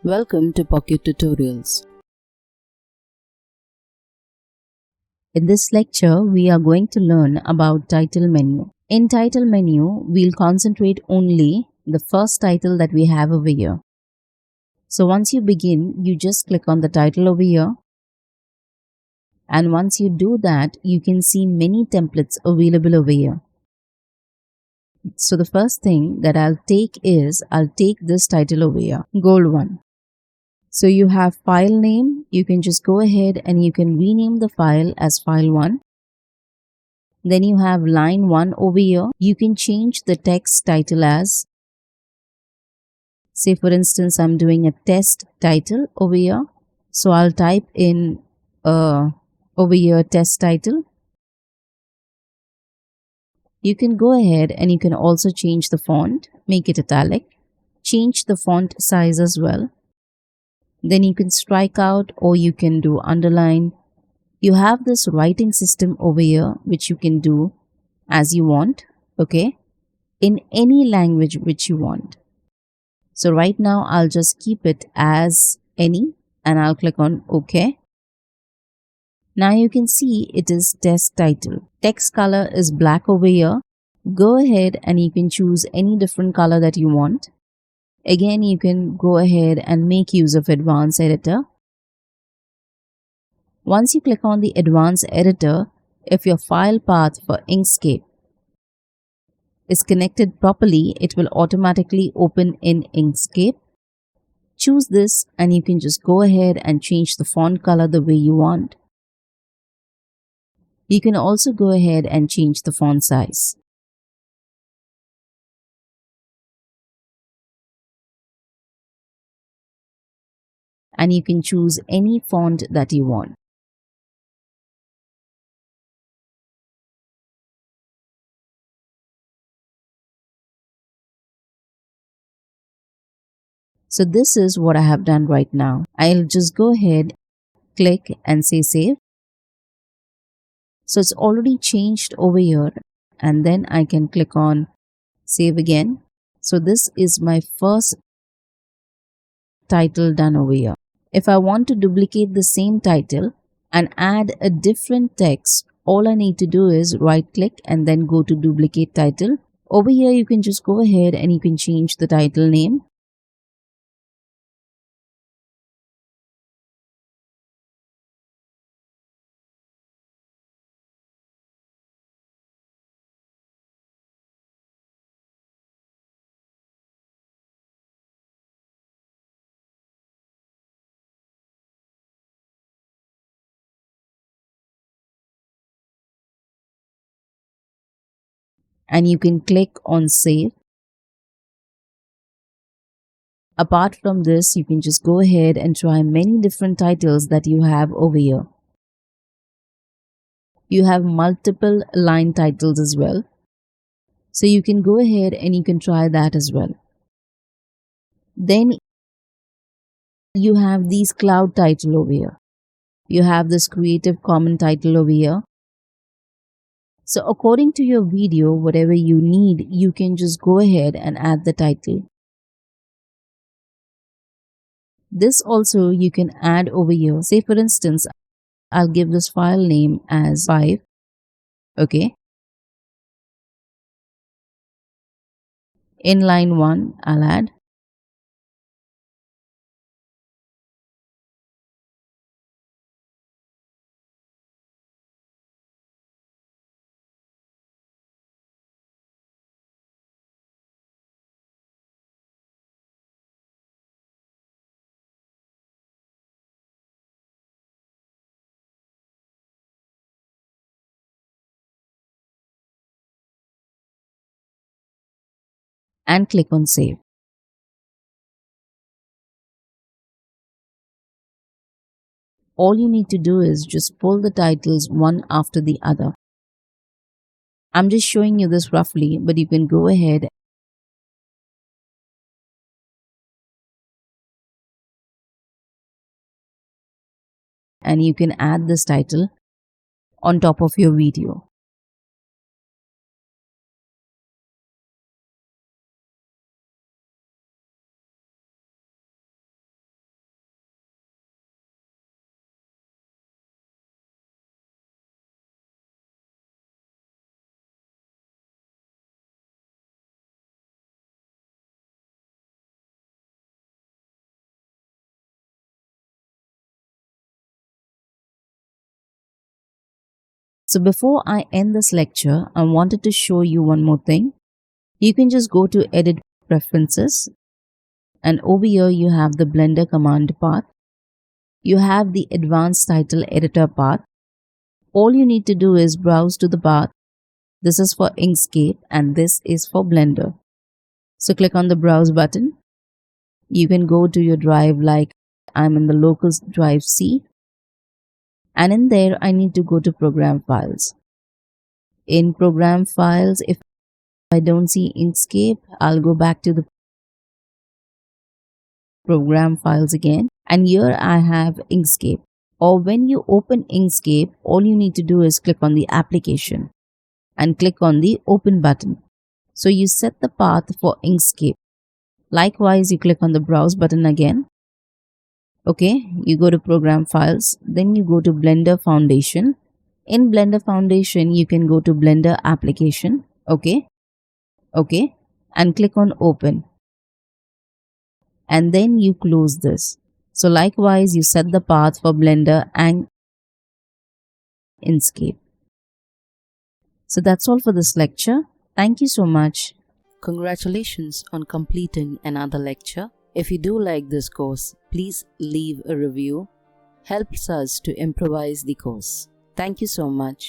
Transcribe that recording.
Welcome to Pocket Tutorials. In this lecture, we are going to learn about title menu. In title menu, we'll concentrate only the first title that we have over here. So once you begin, you just click on the title over here. And once you do that, you can see many templates available over here. So the first thing that I'll take this title over here, gold one. So you have file name, you can just go ahead and you can rename the file as file 1. Then you have line 1 over here. You can change the text title as, say for instance, I'm doing a test title over here. So I'll type in over here test title. You can go ahead and you can also change the font, make it italic, change the font size as well. Then you can strike out or you can do underline. You have this writing system over here which you can do as you want, okay, in any language which you want. So right now I'll just keep it as any and I'll click on OK. Now you can see it is test title. Text color is black over here. Go ahead and you can choose any different color that you want. Again, you can go ahead and make use of advanced editor. Once you click on the advanced editor, if your file path for Inkscape is connected properly, it will automatically open in Inkscape. Choose this and you can just go ahead and change the font color the way you want. You can also go ahead and change the font size. And you can choose any font that you want. So this is what I have done right now. I'll just go ahead, click and say save. So it's already changed over here and then I can click on save again. So this is my first title done over here. If I want to duplicate the same title and add a different text, all I need to do is right click and then go to duplicate title. Over here you can just go ahead and you can change the title name. And you can click on save. Apart from this, you can just go ahead and try many different titles that you have over here. You have multiple line titles as well. So you can go ahead and you can try that as well. Then you have these cloud title over here. You have this creative common title over here. So according to your video, whatever you need, you can just go ahead and add the title. This also you can add over here. Say for instance, I'll give this file name as 5. Okay. In line 1, I'll add. And click on save. All you need to do is just pull the titles one after the other. I'm just showing you this roughly, but you can go ahead and you can add this title on top of your video. So before I end this lecture, I wanted to show you one more thing. You can just go to Edit Preferences, and over here you have the Blender command path. You have the Advanced Title Editor path. All you need to do is browse to the path. This is for Inkscape and this is for Blender. So click on the Browse button. You can go to your drive, like I'm in the local drive C. And in there, I need to go to Program Files. In Program Files, if I don't see Inkscape, I'll go back to the Program Files again. And here I have Inkscape. Or when you open Inkscape, all you need to do is click on the application and click on the Open button. So you set the path for Inkscape. Likewise, you click on the Browse button again. Okay, you go to Program Files, then you go to Blender Foundation. In Blender Foundation, you can go to Blender Application. Okay, and click on Open. And then you close this. So likewise, you set the path for Blender and Inkscape. So that's all for this lecture. Thank you so much. Congratulations on completing another lecture. If you do like this course, please leave a review. Helps us to improvise the course. Thank you so much.